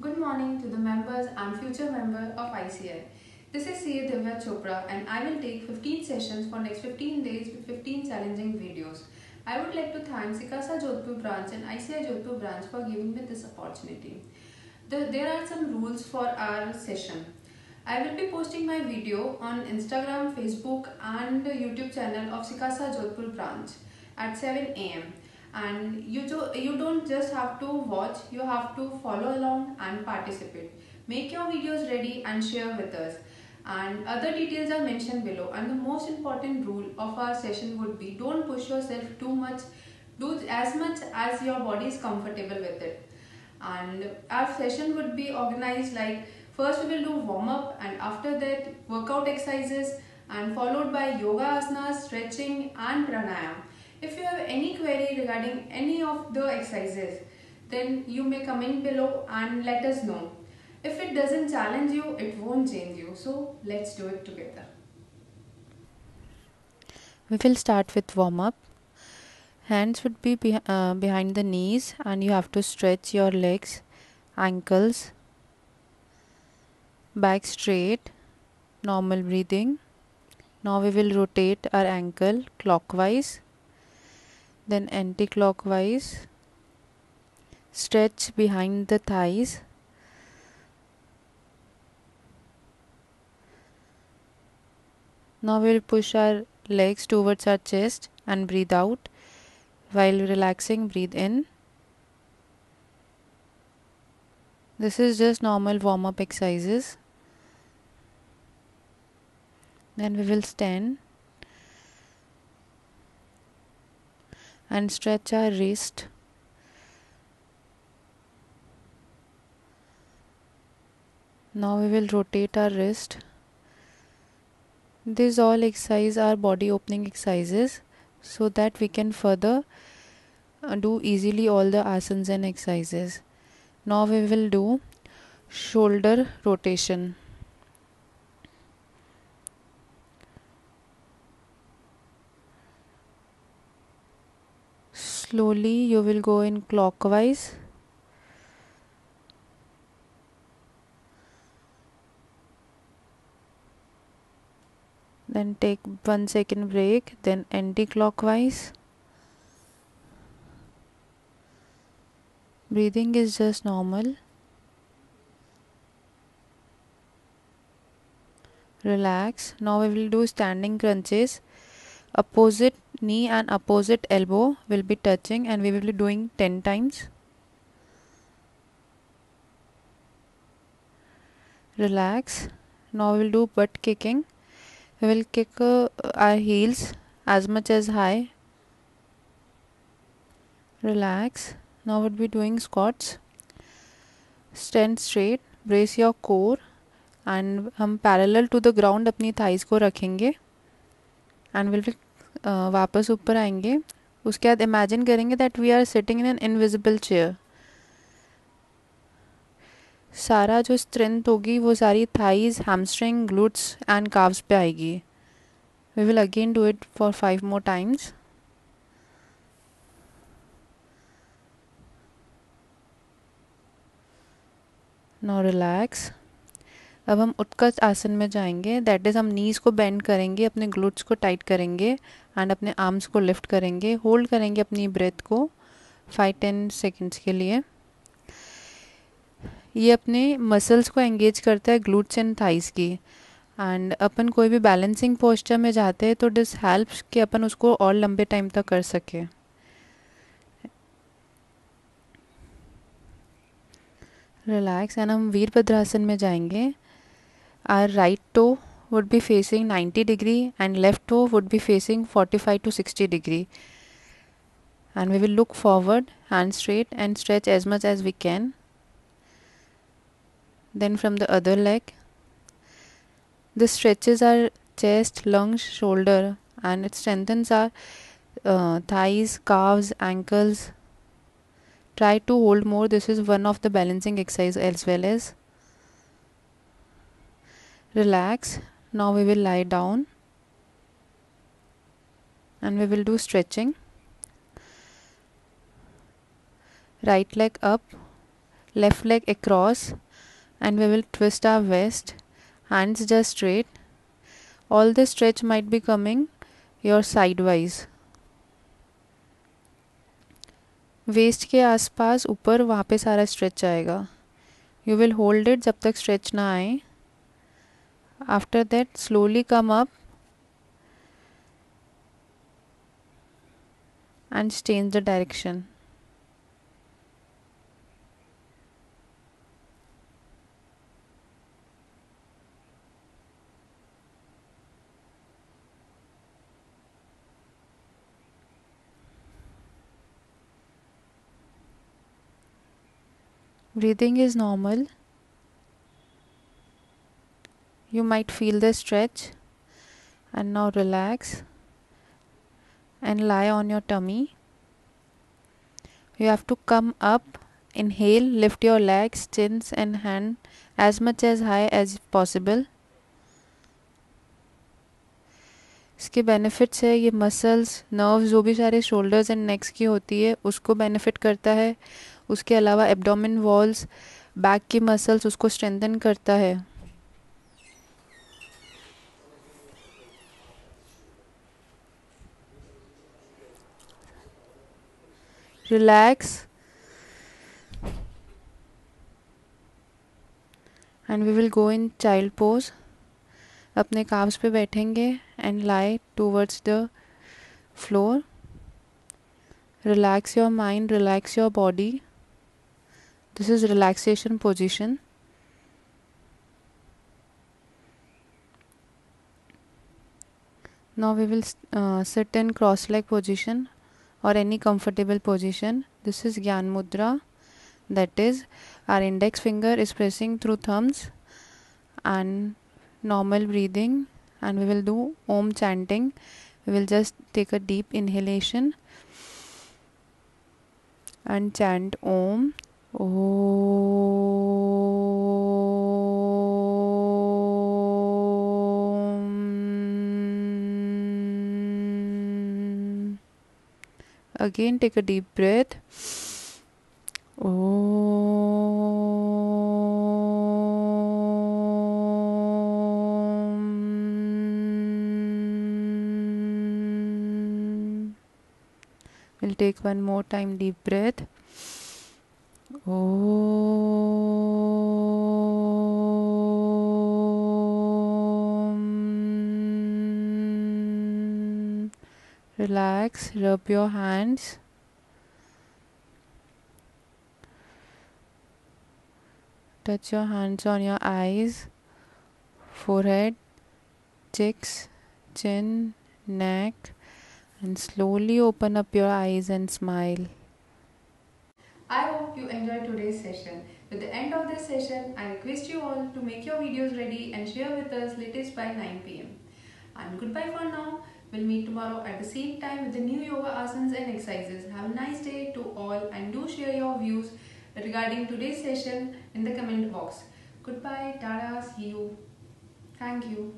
Good morning to the members and future member of ICI. This is CA Divya Chopra and I will take 15 sessions for next 15 days with 15 challenging videos. I would like to thank Sikasa Jodhpur branch and ICI Jodhpur branch for giving me this opportunity. There are some rules for our session. I will be posting my video on Instagram, Facebook and YouTube channel of Sikasa Jodhpur branch at 7 am. And you don't just have to watch, you have to follow along and participate. Make your videos ready and share with us. And other details are mentioned below. And the most important rule of our session would be don't push yourself too much. Do as much as your body is comfortable with it. And our session would be organized like first we will do warm up and after that workout exercises and followed by yoga asanas, stretching and pranayam. If you have any query regarding any of the exercises, then you may comment below and let us know. If it doesn't challenge you, it won't change you. So let's do it together. We will start with warm up. Hands would be behind the knees and you have to stretch your legs, ankles, back straight, normal breathing. Now we will rotate our ankle clockwise, then anti-clockwise. Stretch behind the thighs. Now we will push our legs towards our chest and breathe out. While relaxing, breathe in. This is just normal warm-up exercises. Then we will stand and stretch our wrist. Now we will rotate our wrist. These all exercises are body opening exercises so that we can further do easily all the asanas and exercises. Now we will do shoulder rotation. Slowly you will go in clockwise. Then take 1 second break, then anti-clockwise. Breathing is just normal. Relax. Now we will do standing crunches. Opposite knee and opposite elbow will be touching and we will be doing 10 times. Relax. Now we will do butt kicking. We will kick our heels as much as high. Relax. Now we'll be doing squats. Stand straight, brace your core and हम parallel to the ground अपनी thighs को रखेंगे and we'll be वापस ऊपर आएंगे. उसके बाद imagine करेंगे that we are sitting in an invisible chair. सारा जो स्ट्रेंथ होगी वो सारी thighs, hamstring, glutes and calves पे आएगी. We will again do it for 5 more times. Now relax. अब हम उत्कर्ष आसन में जाएंगे. दैट इज़ हम नीज को बेंड करेंगे, अपने ग्लूट्स को टाइट करेंगे एंड अपने आर्म्स को लिफ्ट करेंगे. होल्ड करेंगे अपनी ब्रेथ को 5-10 सेकेंड्स के लिए. ये अपने मसल्स को एंगेज करता है, ग्लूट्स एंड थाइस की. एंड अपन कोई भी बैलेंसिंग पोस्चर में जाते हैं तो दिस हेल्प्स कि अपन उसको और लंबे टाइम तक कर सके. रिलैक्स एंड हम वीरभद्रासन में जाएंगे. Our right toe would be facing 90 degree and left toe would be facing 45 to 60 degree. And we will look forward, hand straight and stretch as much as we can. Then from the other leg, this stretches our chest, lungs, shoulder and it strengthens our thighs, calves, ankles. Try to hold more. This is one of the balancing exercise as well as. Relax. Now we will lie down and we will do stretching. Right leg up, left leg across, and we will twist our waist, hands just straight. All the stretch might be coming your sidewise. Waist के आसपास ऊपर वहाँ पे सारा stretch आएगा. You will hold it जब तक stretch ना आए. After that slowly come up and change the direction. Breathing is normal. You might feel the stretch, and now relax and lie on your tummy. You have to come up, inhale, lift your legs, chins and hand as much as high as possible. इसके benefits है, ये muscles, nerves जो भी सारे shoulders and next की होती है उसको बेनिफिट करता है. उसके अलावा एब्डोमेन वॉल्स, बैक की मसल्स उसको स्ट्रेंथन करता है. Relax and we will go in child pose. अपने काव्स पे बैठेंगे and lie towards the floor. Relax your mind, relax your body. This is relaxation position. Now we will sit in cross leg position or any comfortable position. This is Gyan Mudra. That is, our index finger is pressing through thumbs and normal breathing, and we will do Om chanting. We will just take a deep inhalation and chant Om. Again, take a deep breath. We'll take one more time deep breath. Relax, rub your hands. Touch your hands on your eyes, forehead, cheeks, chin, neck, and slowly open up your eyes and smile. I hope you enjoyed today's session. With the end of this session, I request you all to make your videos ready and share with us latest by 9 pm. And goodbye for now. We'll meet tomorrow at the same time with the new yoga asanas and exercises. Have a nice day to all, and do share your views regarding today's session in the comment box. Goodbye, Tara, see you. Thank you.